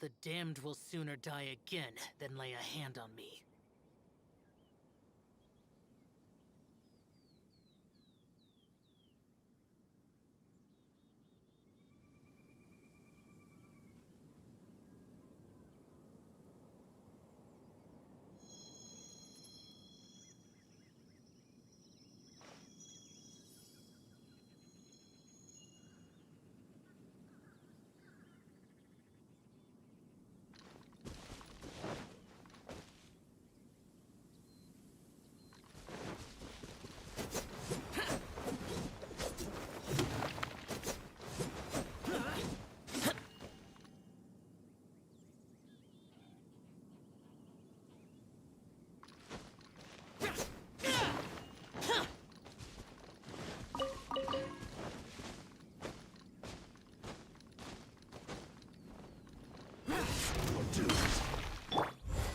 The damned will sooner die again than lay a hand on me.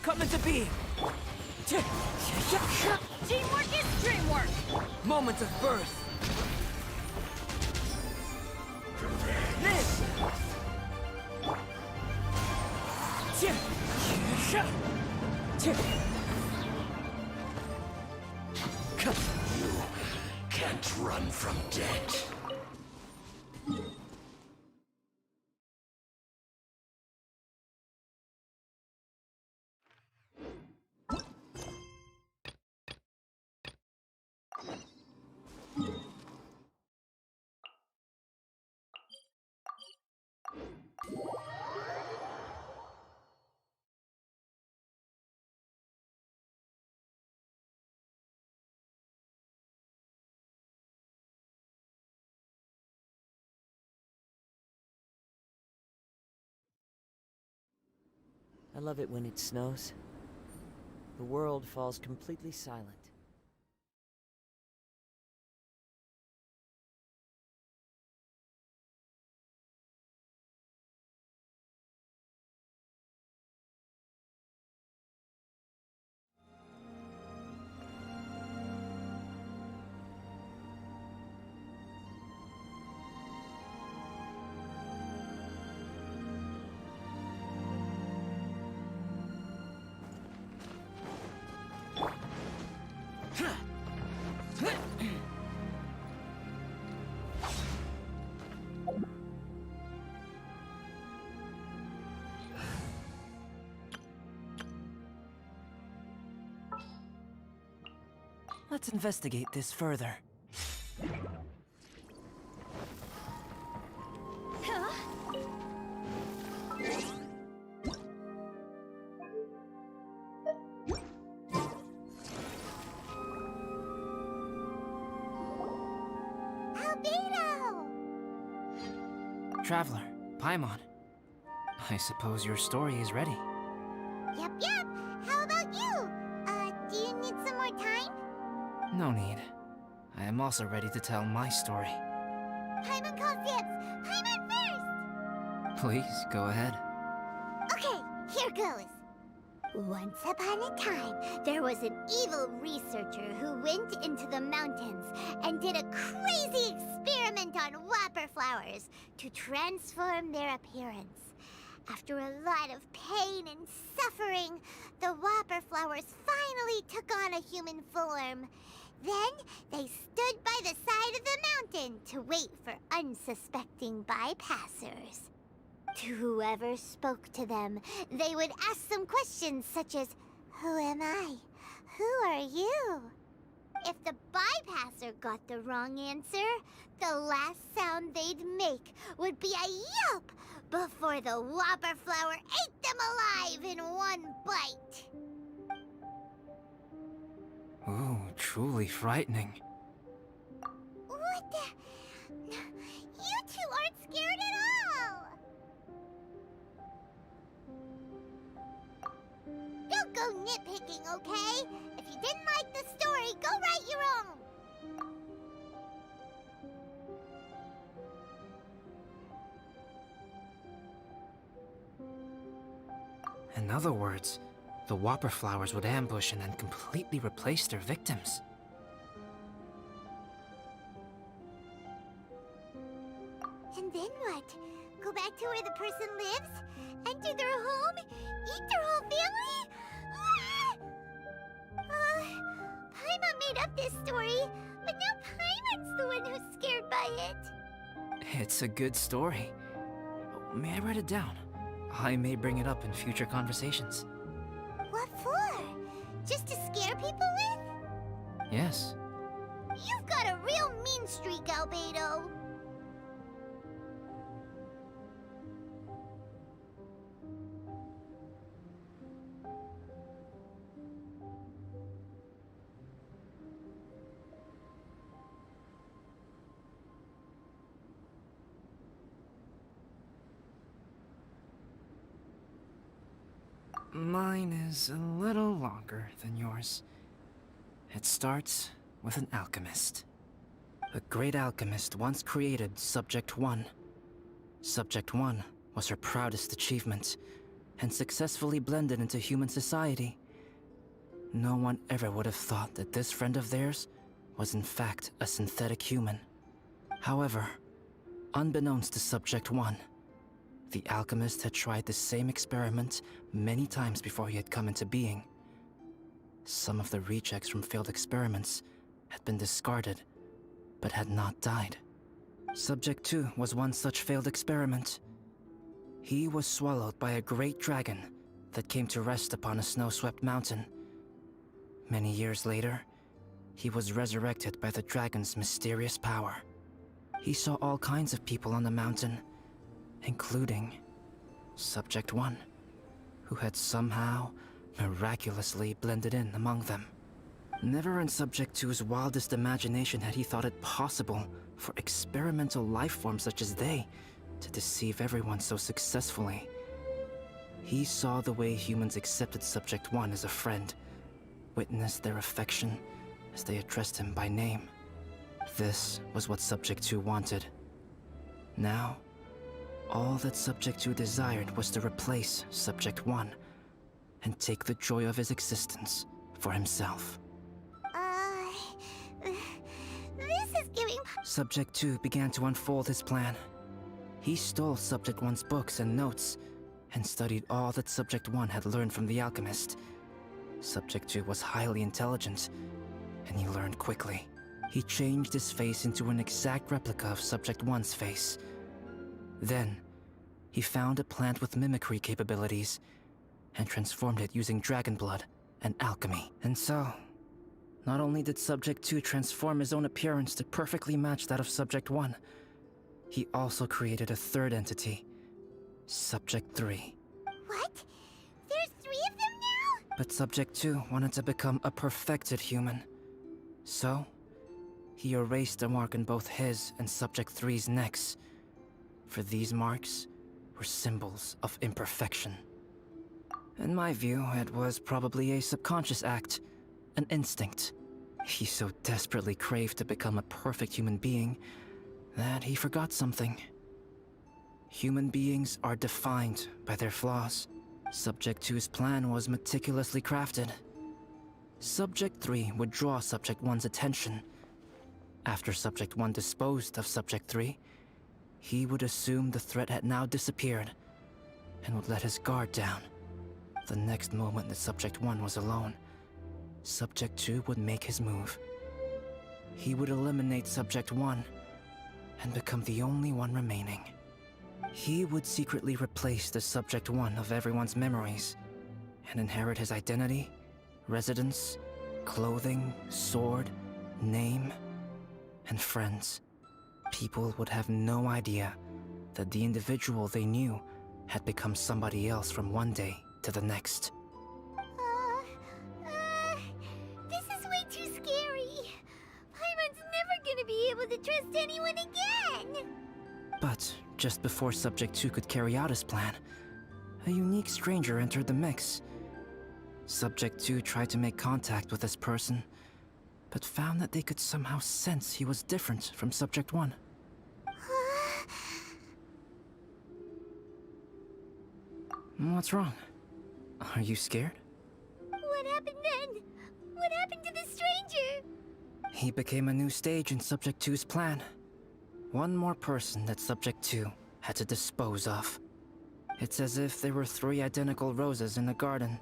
Come into being! Teamwork is dreamwork! Moments of birth! This! You can't run from death. I love it when it snows. The world falls completely silent. Let's investigate this further. Traveler, Paimon. I suppose your story is ready. Yep. How about you? Do you need some more time? No need. I am also ready to tell my story. Paimon calls dibs! Paimon first! Please, go ahead. Okay, here goes. Once upon a time, there was an evil researcher who went into the mountains and did a crazy experiment on whopper flowers to transform their appearance. After a lot of pain and suffering, the whopper flowers finally took on a human form. Then they stood by the side of the mountain to wait for unsuspecting bypassers. To whoever spoke to them, they would ask some questions such as, "Who am I? Who are you?" If the bypasser got the wrong answer, the last sound they'd make would be a yelp before the whopper flower ate them alive in one bite. Ooh, truly frightening. What the? You two aren't scared at all! Don't go nitpicking, okay? If you didn't like the story, go write your own! In other words, the whopper flowers would ambush and then completely replace their victims. And then what? Go back to where the person lives? enter their home, eat their whole family? Paimon made up this story, but now Paimon's the one who's scared by it. It's a good story. May I write it down? I may bring it up in future conversations. What for? Just to scare people with? Yes. You've got a real mean streak, Albedo. Mine is a little longer than yours. It starts with an alchemist. A great alchemist once created Subject 1. Subject 1 was her proudest achievement, and successfully blended into human society. No one ever would have thought that this friend of theirs was in fact a synthetic human. However, unbeknownst to Subject 1, the alchemist had tried the same experiment many times before he had come into being. Some of the rejects from failed experiments had been discarded, but had not died. Subject 2 was one such failed experiment. He was swallowed by a great dragon that came to rest upon a snow-swept mountain. Many years later, he was resurrected by the dragon's mysterious power. He saw all kinds of people on the mountain, including Subject 1, who had somehow miraculously blended in among them. Never in Subject 2's wildest imagination had he thought it possible for experimental life forms such as they to deceive everyone so successfully. He saw the way humans accepted Subject 1 as a friend, witnessed their affection as they addressed him by name. This was what Subject 2 wanted. Now, all that Subject 2 desired was to replace Subject 1 and take the joy of his existence for himself. This is giving... Subject 2 began to unfold his plan. He stole Subject 1's books and notes, and studied all that Subject 1 had learned from the alchemist. Subject 2 was highly intelligent, and he learned quickly. He changed his face into an exact replica of Subject 1's face. Then, he found a plant with mimicry capabilities, and transformed it using dragon blood and alchemy. And so, not only did Subject 2 transform his own appearance to perfectly match that of Subject 1, he also created a third entity, Subject 3. What? There's 3 of them now? But Subject 2 wanted to become a perfected human. So, he erased a mark in both his and Subject 3's necks. For these marks were symbols of imperfection. In my view, it was probably a subconscious act, an instinct. He so desperately craved to become a perfect human being that he forgot something. Human beings are defined by their flaws. Subject 2's plan was meticulously crafted. Subject 3 would draw Subject 1's attention. After Subject 1 disposed of Subject 3, he would assume the threat had now disappeared and would let his guard down. The next moment that Subject 1 was alone, Subject 2 would make his move. He would eliminate Subject 1 and become the only one remaining. He would secretly replace the Subject 1 of everyone's memories and inherit his identity, residence, clothing, sword, name, and friends. People would have no idea that the individual they knew had become somebody else from one day to the next. This is way too scary. Paimon's never gonna be able to trust anyone again. But just before Subject 2 could carry out his plan, a unique stranger entered the mix. Subject 2 tried to make contact with this person, but found that they could somehow sense he was different from Subject 1. What's wrong? Are you scared? What happened then? What happened to the stranger? He became a new stage in Subject 2's plan. One more person that Subject 2 had to dispose of. It's as if there were 3 identical roses in a garden.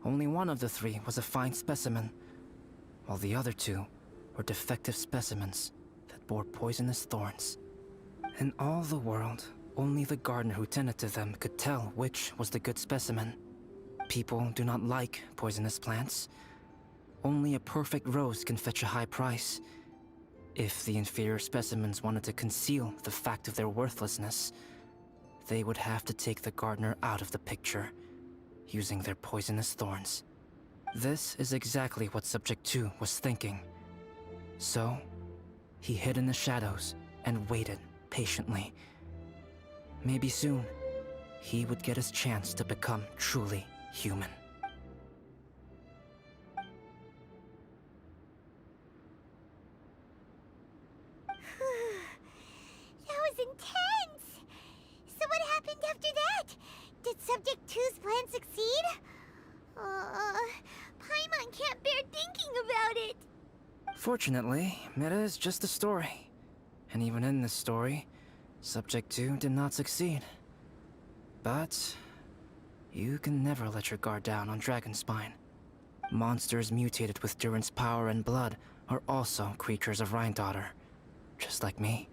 Only one of the 3 was a fine specimen, while the other 2 were defective specimens that bore poisonous thorns. In all the world, only the gardener who tended to them could tell which was the good specimen. People do not like poisonous plants. Only a perfect rose can fetch a high price. If the inferior specimens wanted to conceal the fact of their worthlessness, they would have to take the gardener out of the picture, using their poisonous thorns. This is exactly what Subject 2 was thinking. So, he hid in the shadows and waited patiently. Maybe soon, he would get his chance to become truly human. That was intense! So what happened after that? Did Subject 2's plan succeed? Paimon can't bear thinking about it. Fortunately, it is just a story. And even in this story, Subject 2 did not succeed. But you can never let your guard down on Dragonspine. Monsters mutated with Durin's power and blood are also creatures of Rhine-Daughter, just like me.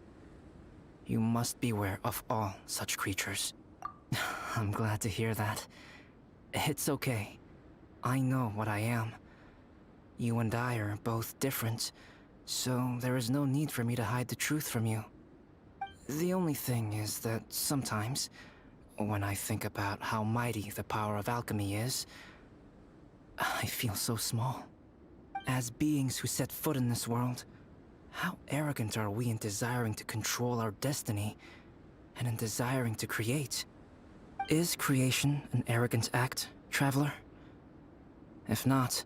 You must beware of all such creatures. I'm glad to hear that. It's okay. I know what I am. You and I are both different, so there is no need for me to hide the truth from you. The only thing is that sometimes, when I think about how mighty the power of alchemy is, I feel so small. As beings who set foot in this world, how arrogant are we in desiring to control our destiny, and in desiring to create? Is creation an arrogant act, Traveler? If not,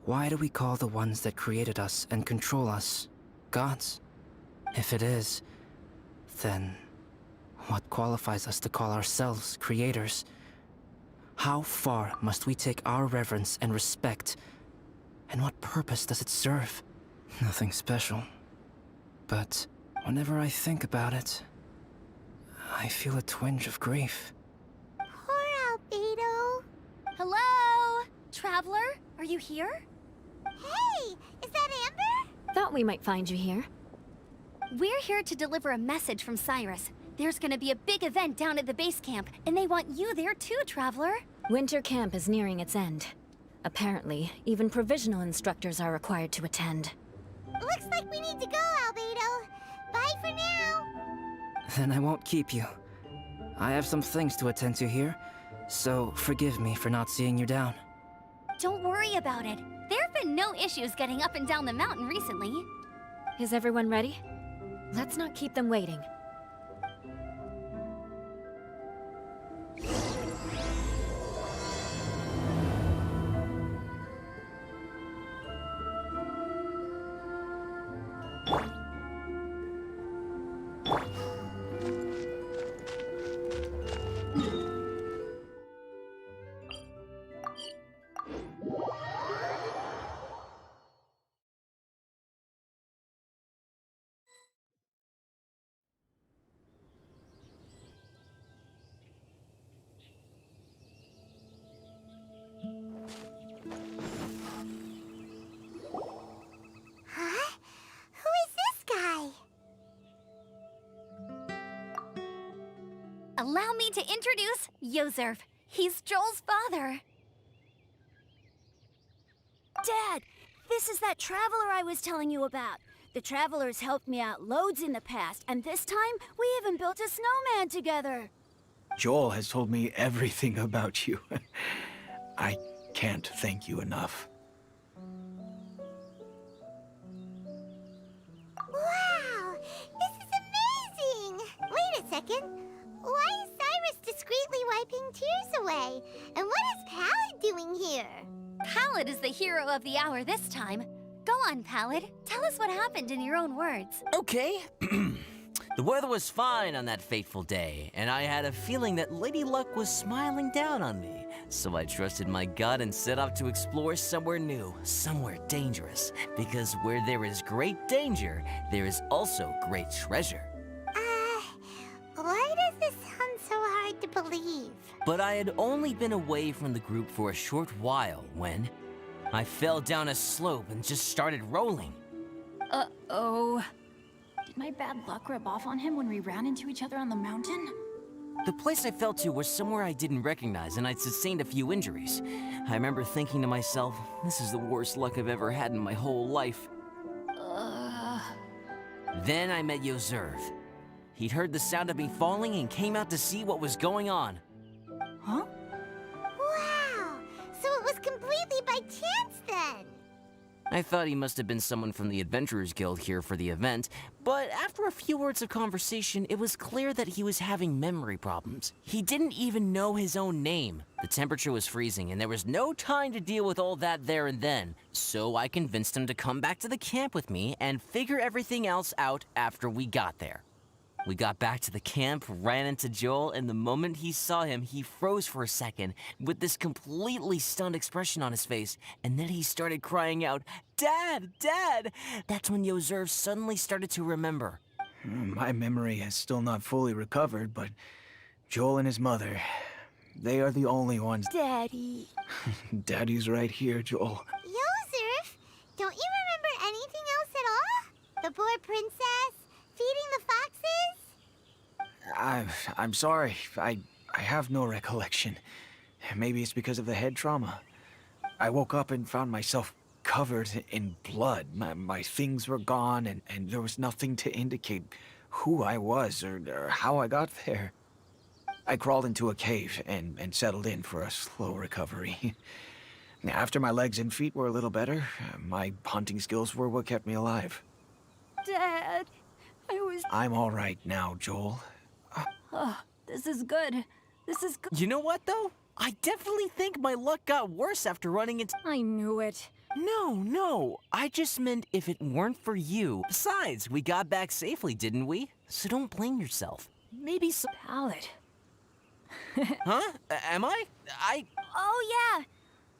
why do we call the ones that created us and control us gods? If it is, then what qualifies us to call ourselves creators? How far must we take our reverence and respect? And what purpose does it serve? Nothing special. But whenever I think about it, I feel a twinge of grief. Poor Albedo. Hello? Traveler? Are you here? Hey, is that Amber? Thought we might find you here. We're here to deliver a message from Cyrus. There's gonna be a big event down at the base camp, and they want you there too, Traveler. Winter camp is nearing its end. Apparently, even provisional instructors are required to attend. Looks like we need to go, Albedo. Bye for now. Then I won't keep you. I have some things to attend to here, so forgive me for not seeing you down. Don't worry about it. There have been no issues getting up and down the mountain recently. Is everyone ready? Let's not keep them waiting. Huh? Who is this guy? Allow me to introduce Yozerv. He's Joel's father. Dad, this is that traveler I was telling you about. The traveler's helped me out loads in the past, and this time we even built a snowman together. Joel has told me everything about you. I can't thank you enough. Wow, this is amazing! Wait a second. Why is Cyrus discreetly wiping tears away? And what is Pallid doing here? Pallid is the hero of the hour this time. Go on, Pallid. Tell us what happened in your own words. Okay. The weather was fine on that fateful day, and I had a feeling that Lady Luck was smiling down on me. So I trusted my gut and set off to explore somewhere new, somewhere dangerous. Because where there is great danger, there is also great treasure. Why does this sound so hard to But I had only been away from the group for a short while when I fell down a slope and just started rolling. Uh-oh. Did my bad luck rub off on him when we ran into each other on the mountain? The place I fell to was somewhere I didn't recognize, and I'd sustained a few injuries. I remember thinking to myself, this is the worst luck I've ever had in my whole life. Then I met Yoserv. He'd heard the sound of me falling and came out to see what was going on. Huh? Wow! So it was completely by chance then! I thought he must have been someone from the Adventurers Guild here for the event, but after a few words of conversation, it was clear that he was having memory problems. He didn't even know his own name. The temperature was freezing, and there was no time to deal with all that there and then, so I convinced him to come back to the camp with me and figure everything else out after we got there. We got back to the camp, ran into Joel, and the moment he saw him, he froze for a second with this completely stunned expression on his face, and then he started crying out, "Dad! Dad!" That's when Yoserv suddenly started to remember. My memory has still not fully recovered, but Joel and his mother, they are the only ones. Daddy. Daddy's right here, Joel. Yoserf, don't you remember anything else at all? The poor princess? Feeding the foxes? I'm sorry. I have no recollection. Maybe it's because of the head trauma. I woke up and found myself covered in blood. My things were gone, and there was nothing to indicate who I was or how I got there. I crawled into a cave and settled in for a slow recovery. After my legs and feet were a little better, my hunting skills were what kept me alive. Dad, I'm all right now, Joel. Oh, this is good. This is good. You know what, though? I definitely think my luck got worse after running into— I knew it. No. I just meant if it weren't for you. Besides, we got back safely, didn't we? So don't blame yourself. Maybe some— Pallet. Huh? Am I? Oh, yeah.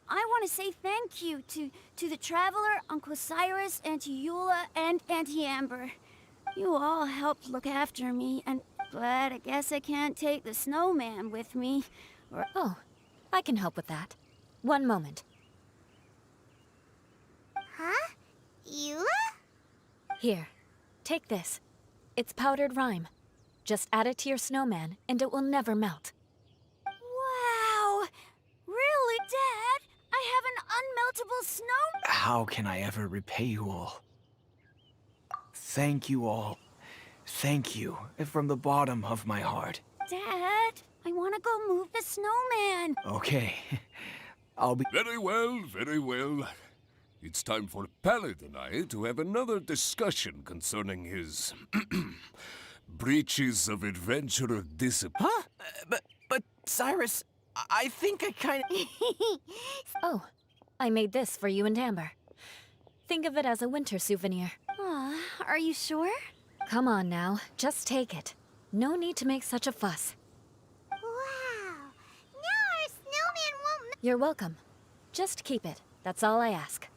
I want to say thank you to the Traveler, Uncle Cyrus, Auntie Eula, and Auntie Amber. You all helped look after me, but I guess I can't take the snowman with me. Oh, I can help with that. One moment. Huh? Eula? Here, take this. It's powdered rime. Just add it to your snowman, and it will never melt. Wow! Really, Dad? I have an unmeltable snow. How can I ever repay you all? Thank you all. Thank you from the bottom of my heart. Dad, I want to go move the snowman. Okay. I'll be— Very well, very well. It's time for Pallet and I to have another discussion concerning his breaches of adventurer discipline. Huh? But Cyrus, I think I kind of— Oh, I made this for you and Amber. Think of it as a winter souvenir. Aw, are you sure? Come on now, just take it. No need to make such a fuss. Wow! Now our snowman won't You're welcome. Just keep it. That's all I ask.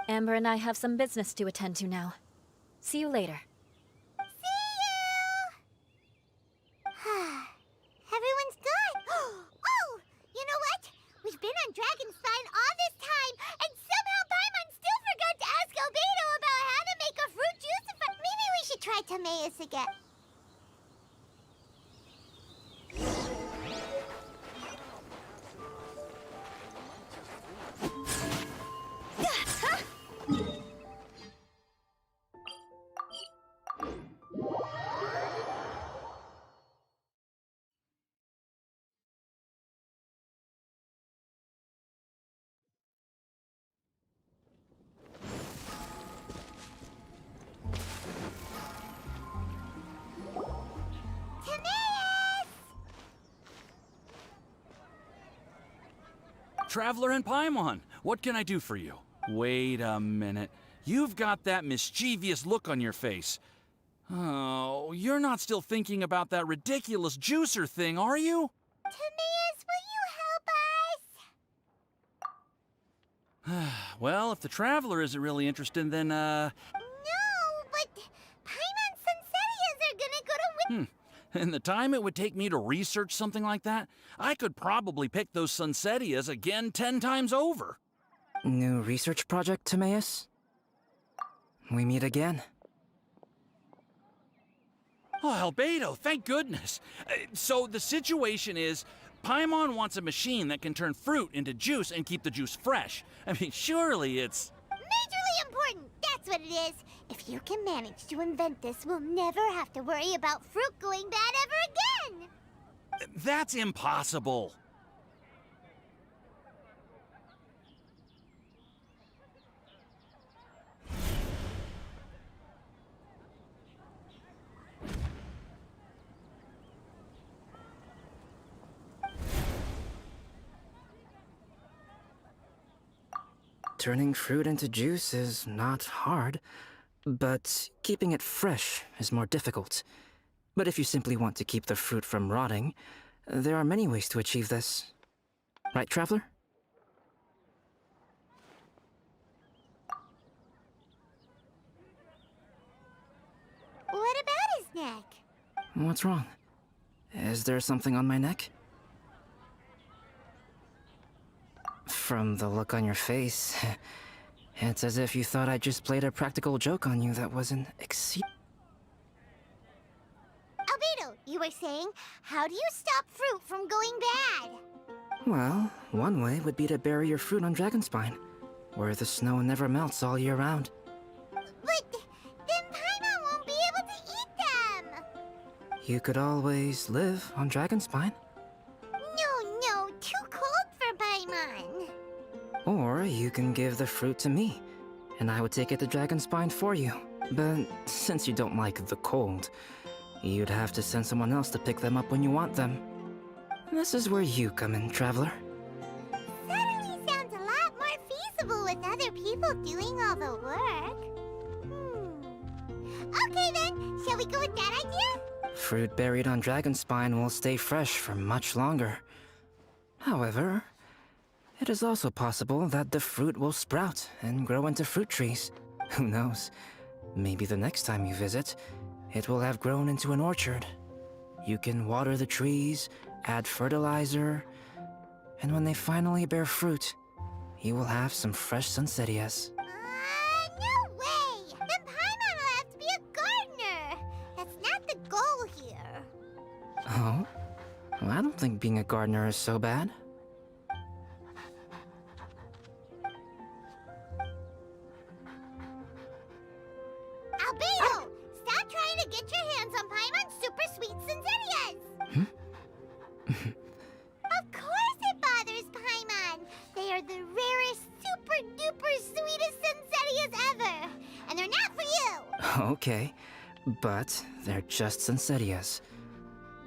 Amber and I have some business to attend to now. See you later. See you! Everyone's gone! Oh! You know what? We've been on Dragonstein all this time, and somehow Paimon still forgot to ask Albedo about how to make a fruit juice. Maybe we should try Timaeus again. Traveler and Paimon, what can I do for you? Wait a minute. You've got that mischievous look on your face. Oh, you're not still thinking about that ridiculous juicer thing, are you? Timaeus, will you help us? Well, if the Traveler isn't really interested, then, No, but Paimon Sunsettias are gonna go to And the time it would take me to research something like that, I could probably pick those Sunsettias again 10 times over. New research project, Timaeus? We meet again. Oh, Albedo, thank goodness. So the situation is, Paimon wants a machine that can turn fruit into juice and keep the juice fresh. I mean, surely it's... Majorly important, that's what it is. If you can manage to invent this, we'll never have to worry about fruit going bad ever again. That's impossible. Turning fruit into juice is not hard, but keeping it fresh is more difficult. But if you simply want to keep the fruit from rotting, there are many ways to achieve this. Right, Traveler? What about his neck? What's wrong? Is there something on my neck? From the look on your face, it's as if you thought I just played a practical joke on you that wasn't Albedo, you were saying, how do you stop fruit from going bad? Well, one way would be to bury your fruit on Dragonspine, where the snow never melts all year round. But then Paimon won't be able to eat them! You could always live on Dragonspine. No, too cold for Paimon. Or you can give the fruit to me, and I would take it to Dragonspine for you. But since you don't like the cold, you'd have to send someone else to pick them up when you want them. This is where you come in, Traveler. Suddenly sounds a lot more feasible with other people doing all the work. Okay then, shall we go with that idea? Fruit buried on Dragonspine will stay fresh for much longer. However, it is also possible that the fruit will sprout and grow into fruit trees. Who knows? Maybe the next time you visit, it will have grown into an orchard. You can water the trees, add fertilizer, and when they finally bear fruit, you will have some fresh Sunsettias. No way! Then Paimon will have to be a gardener! That's not the goal here. Oh? Well, I don't think being a gardener is so bad. Albedo! Stop trying to get your hands on Paimon's super sweet Sunsettias! Of course it bothers Paimon! They are the rarest, super duper sweetest Sunsettias ever! And they're not for you! Okay, but they're just Sunsettias.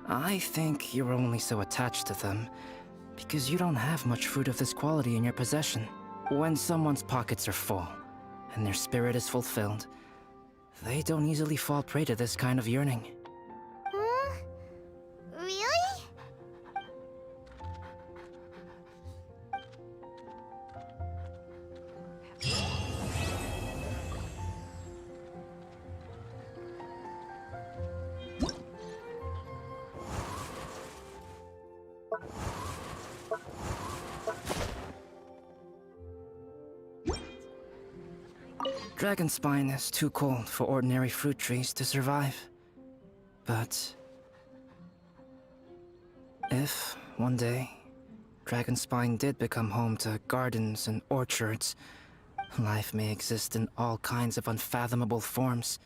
I think you're only so attached to them because you don't have much fruit of this quality in your possession. When someone's pockets are full and their spirit is fulfilled, they don't easily fall prey to this kind of yearning. Really? Dragonspine is too cold for ordinary fruit trees to survive. But if, one day, Dragonspine did become home to gardens and orchards, life may exist in all kinds of unfathomable forms.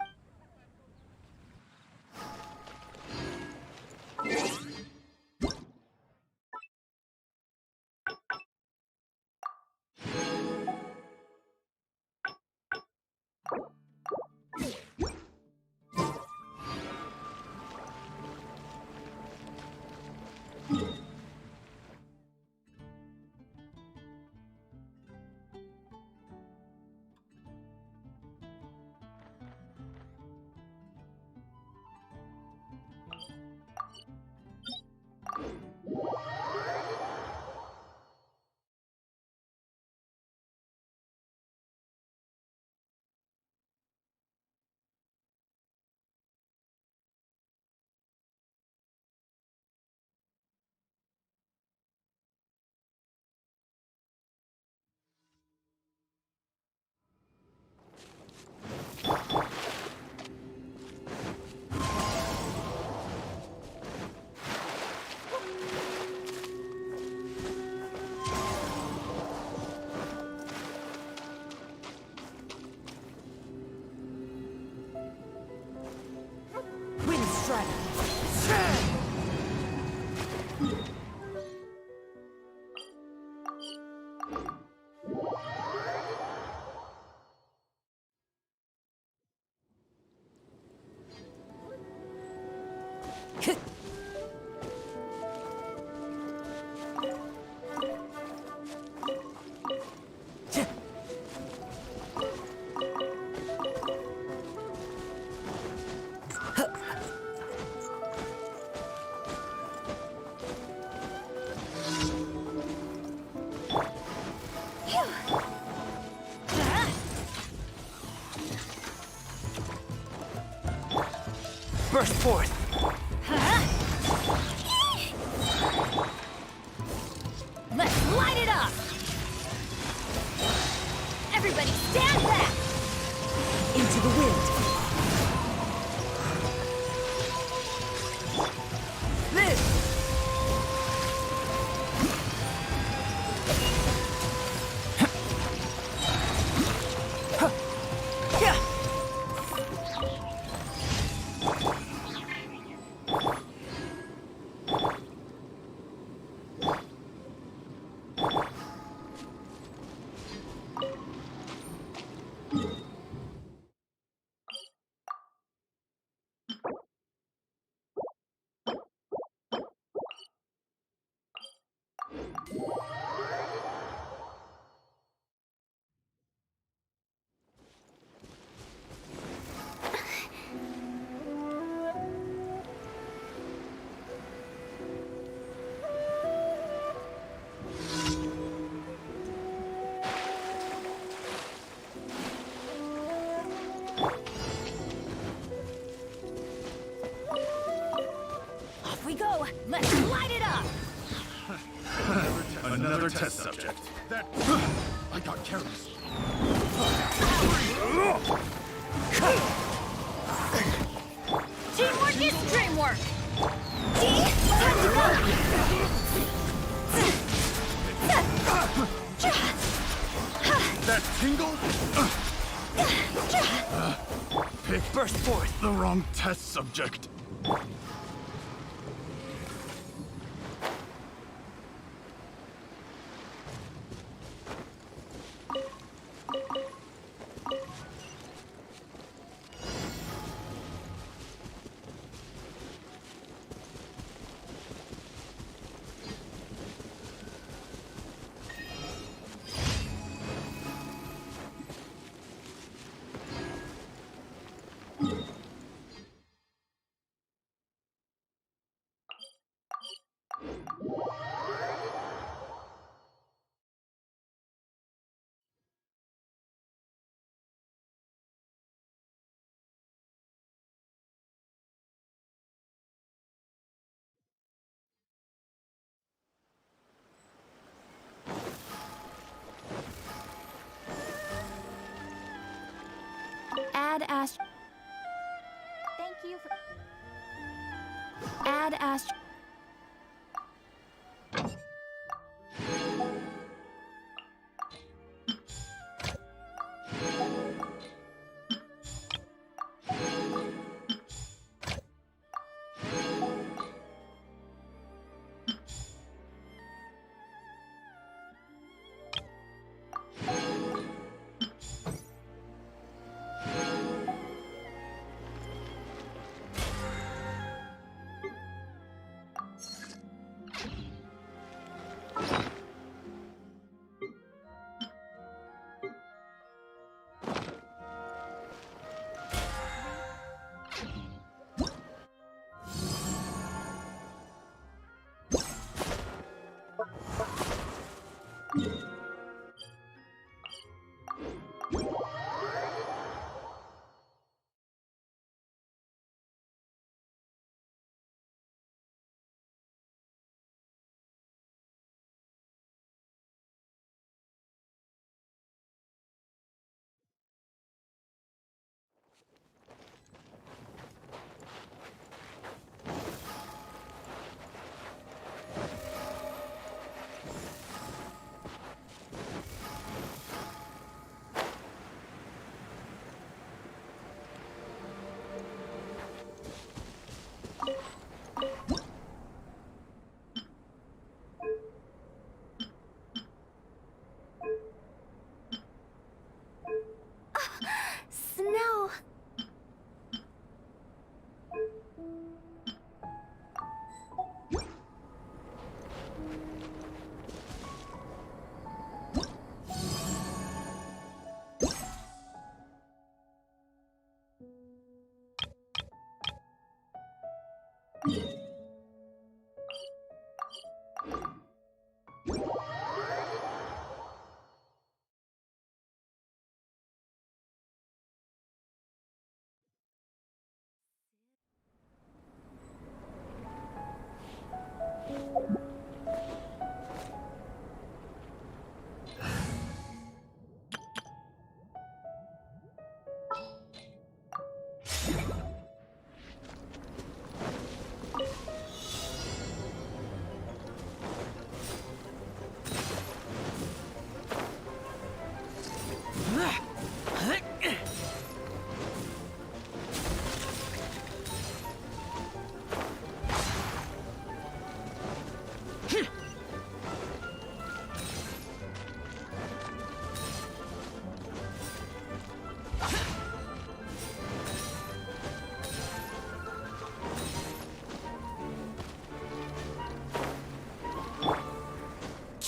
Burst forth! Let's light it up! Everybody stand back! Into the wind. Live! Off we go! Let's light it up! Another test subject. That... I got careless. Teamwork is dreamwork! That tingle? Pick Burst forth! the wrong test subject. Add ast. Thank you for... Add ast.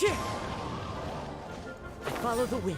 I follow the wind.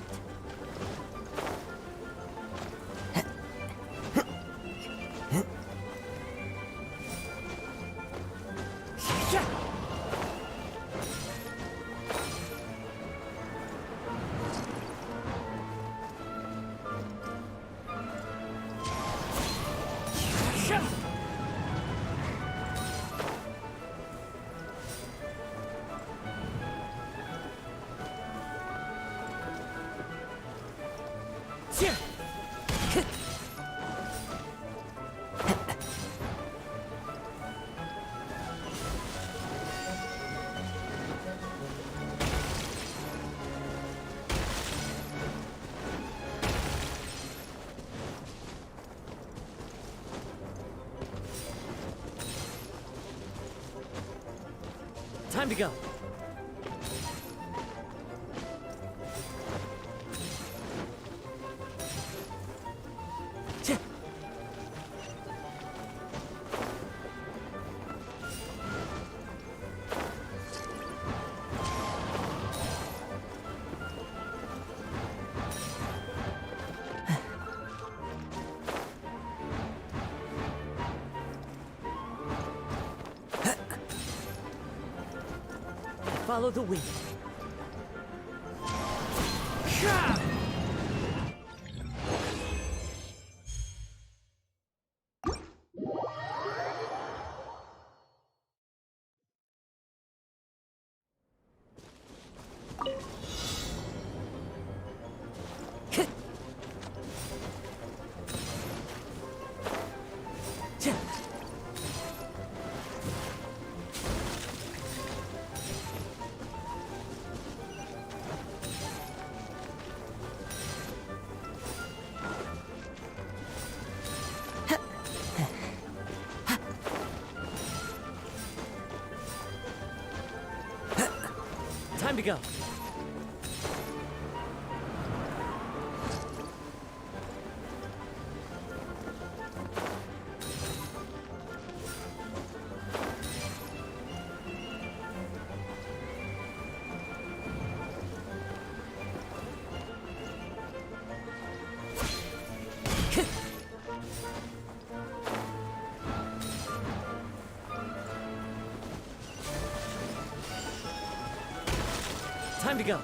Time to go. Follow the wind. Time to go. Time to go.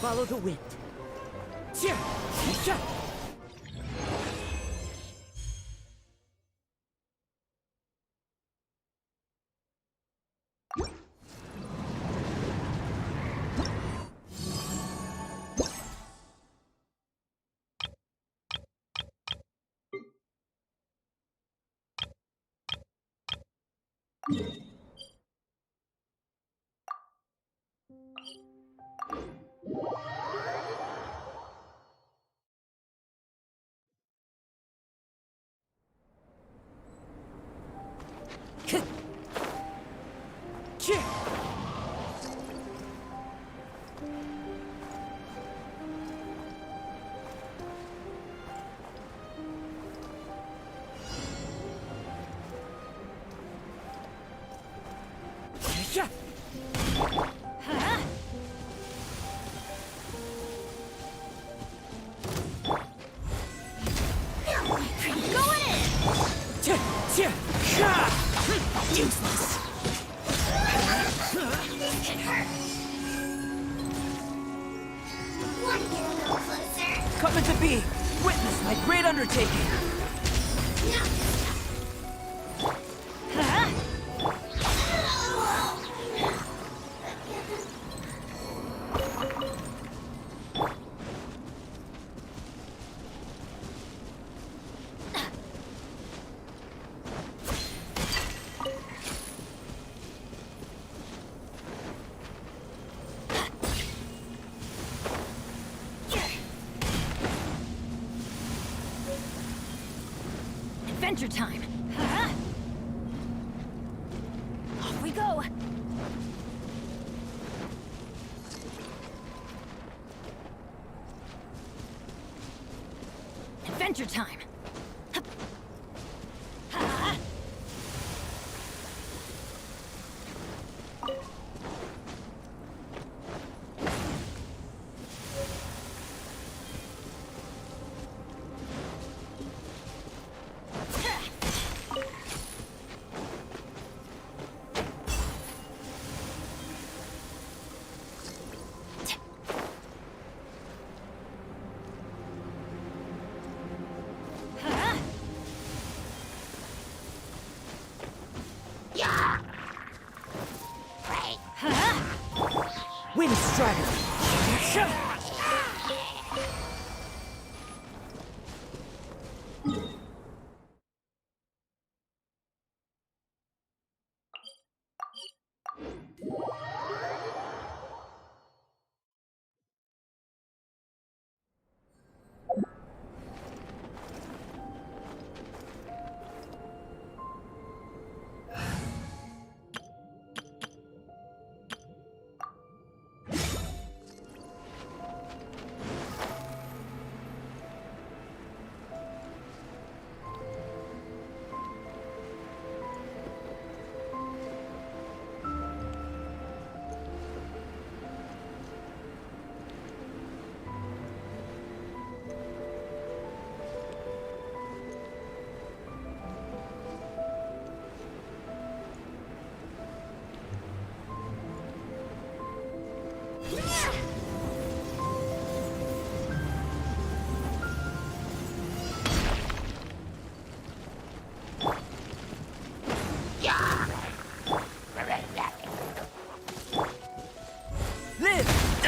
Follow the wind. Coming to be! Witness my great undertaking! Adventure time! Huh? Off we go! Adventure time! Hup. Ha. Wind Strider!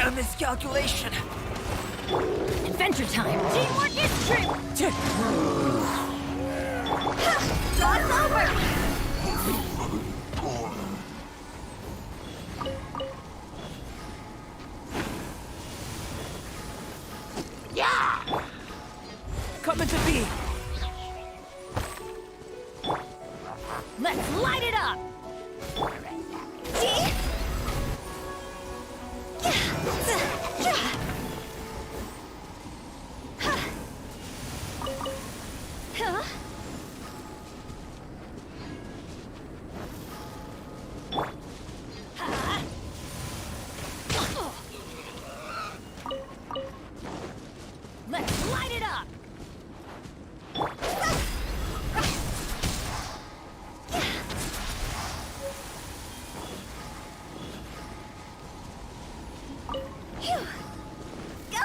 A miscalculation! Adventure time! Teamwork is true! Draw's over! Coming to be! Let's light it up! See? Huh? Let's light it up! Phew. Go!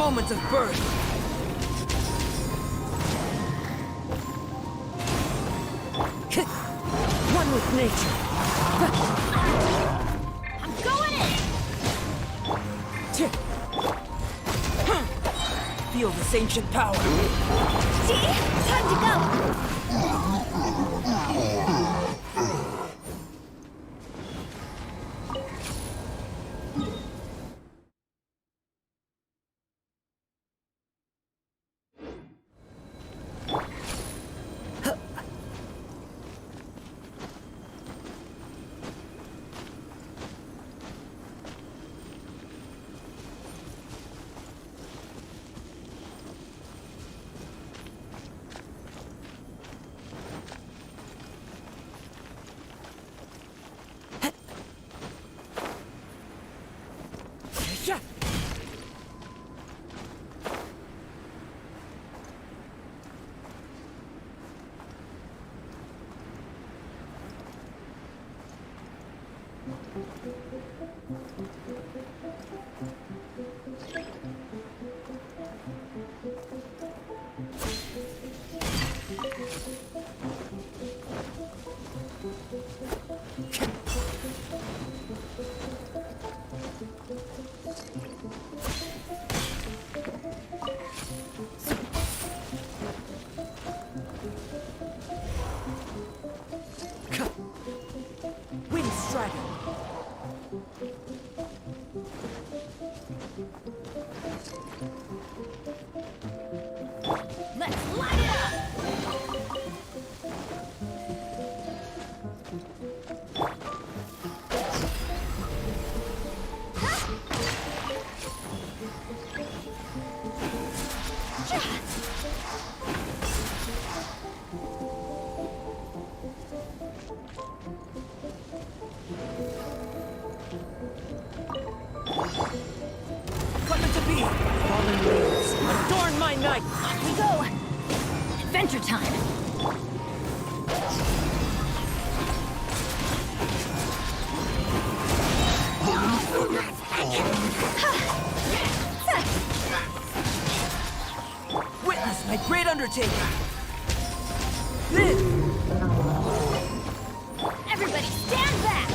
moment of birth. One with nature. I'm going in! Feel this ancient power. See? Time to go! Let's light it up! Coming to be! Fallen leaves, adorn my night! Off we go! Adventure time! Witness my great undertaking! Live! Everybody stand back!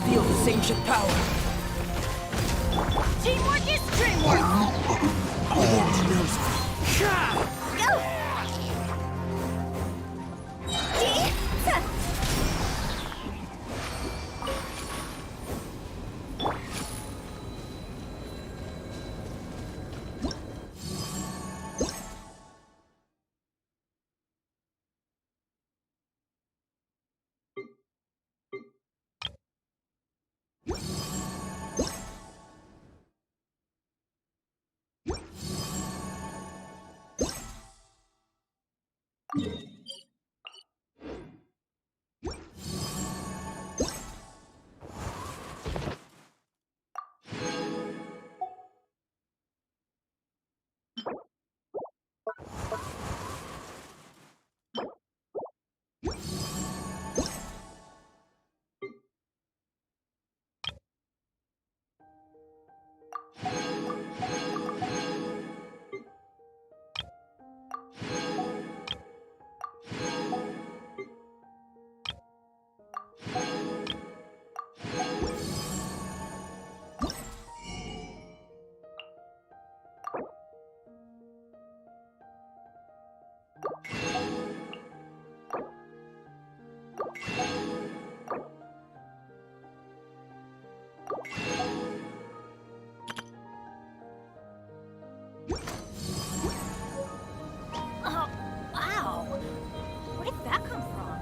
Feel this ancient power! Teamwork is dreamwork! Go! Oh, wow! Where did that come from?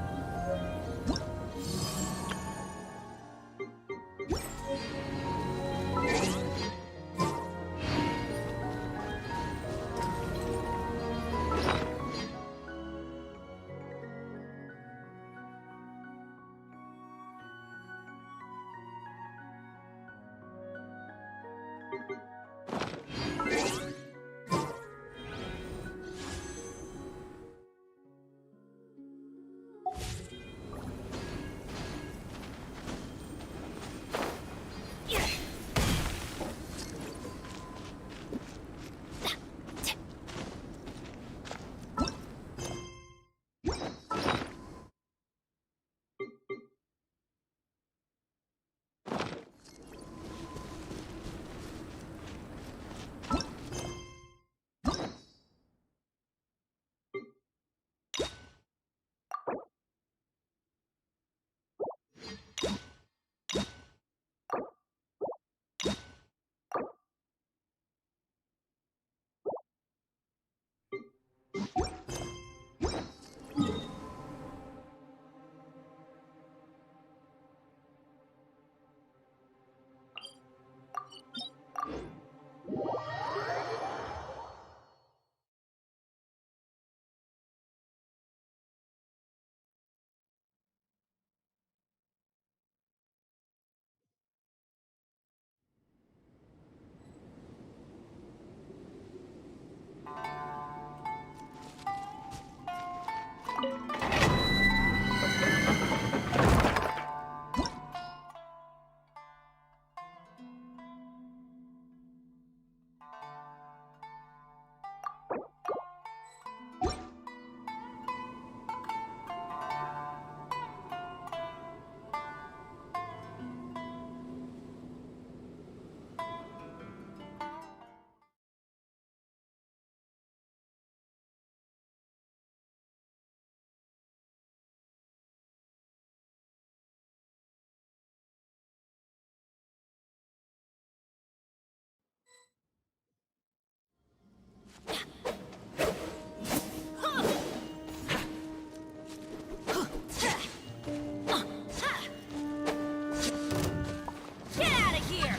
Get out of here!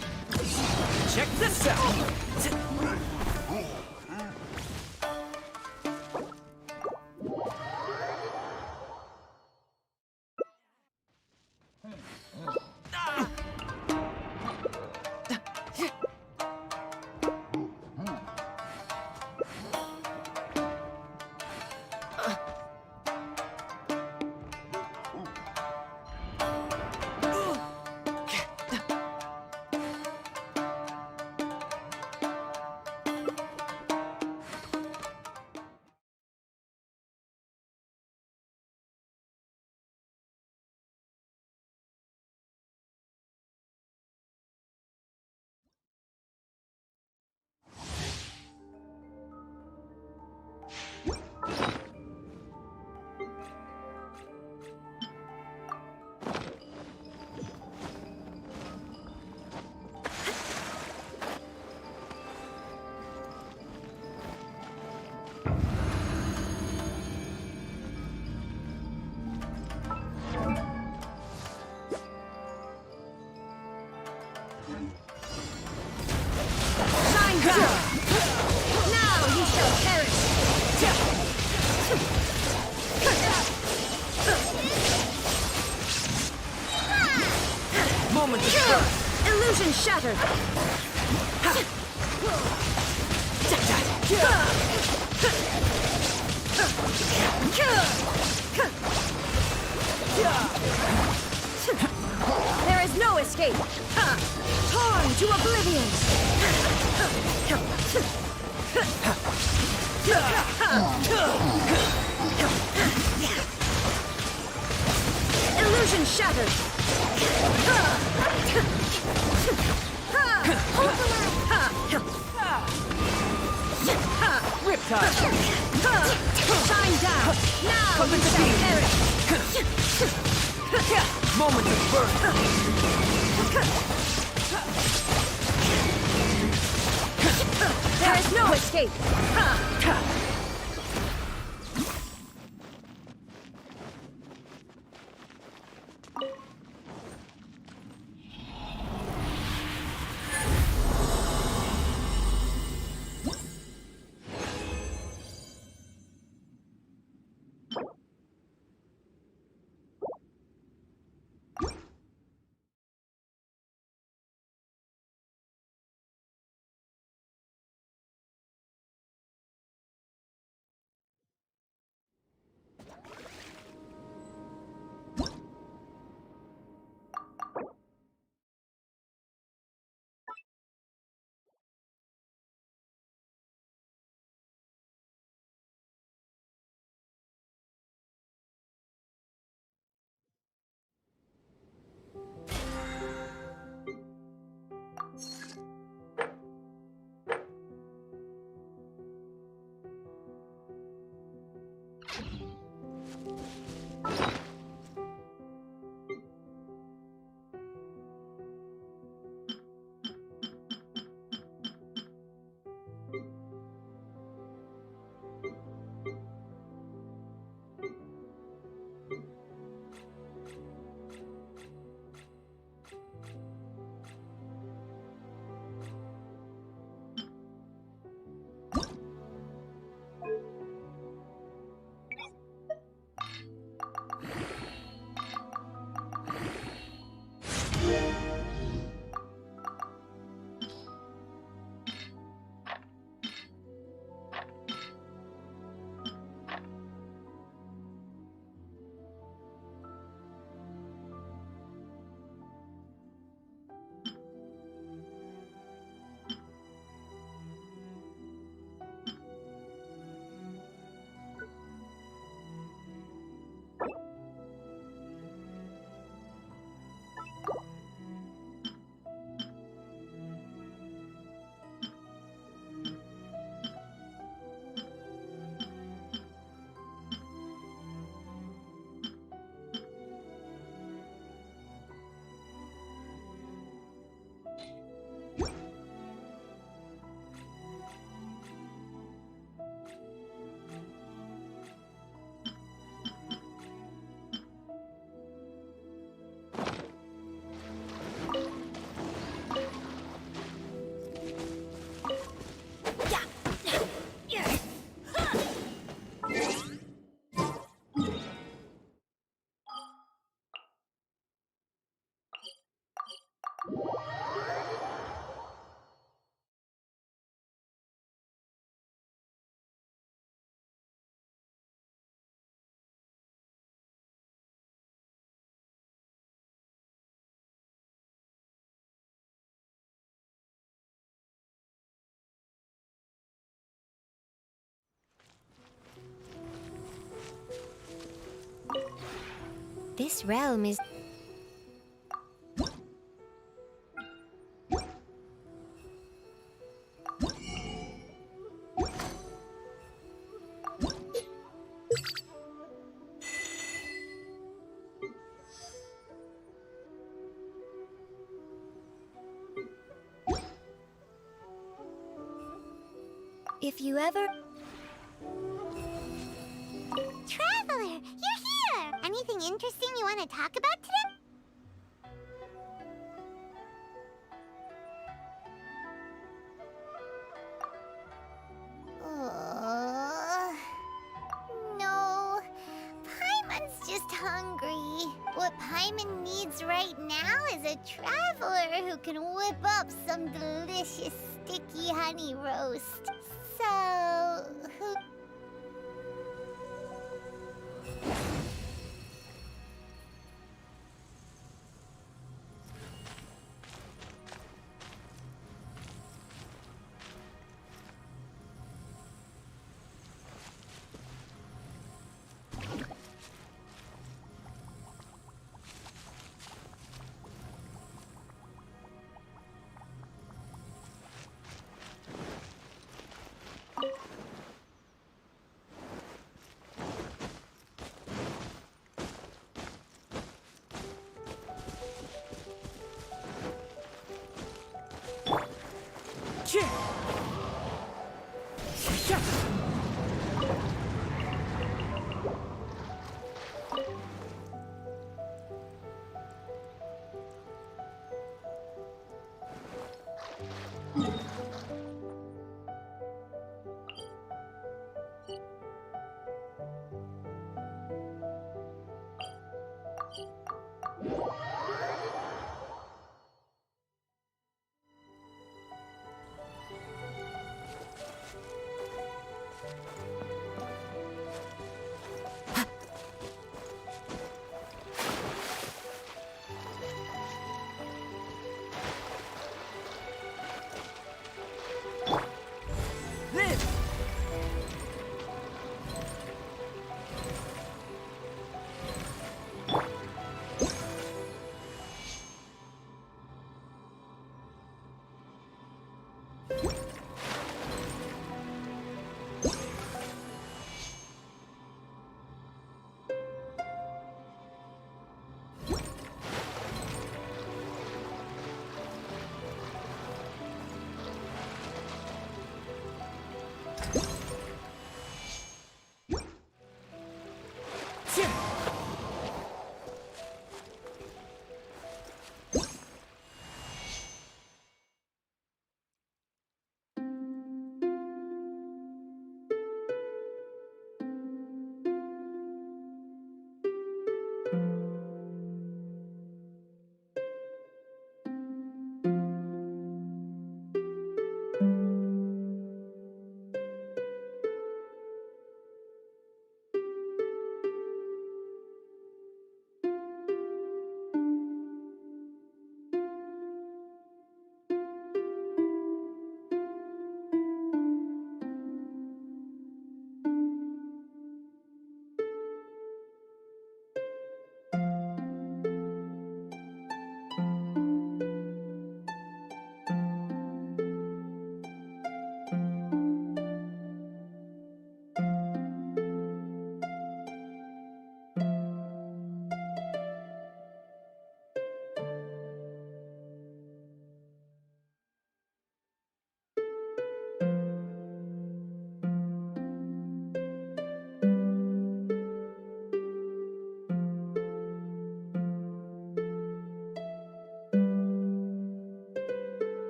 Check this out! Moment of truth. Illusion shattered. There is no escape. Torn to oblivion. Illusion shattered. Riptide. Shine down. Now you shall perish. Moment of birth! There is no escape. This realm is... If you ever... Traveler, you're here! Anything interesting you want to talk about today? No. Paimon's just hungry. What Paimon needs right now is a traveler who can whip up some delicious sticky honey roast. So, who... Yeah.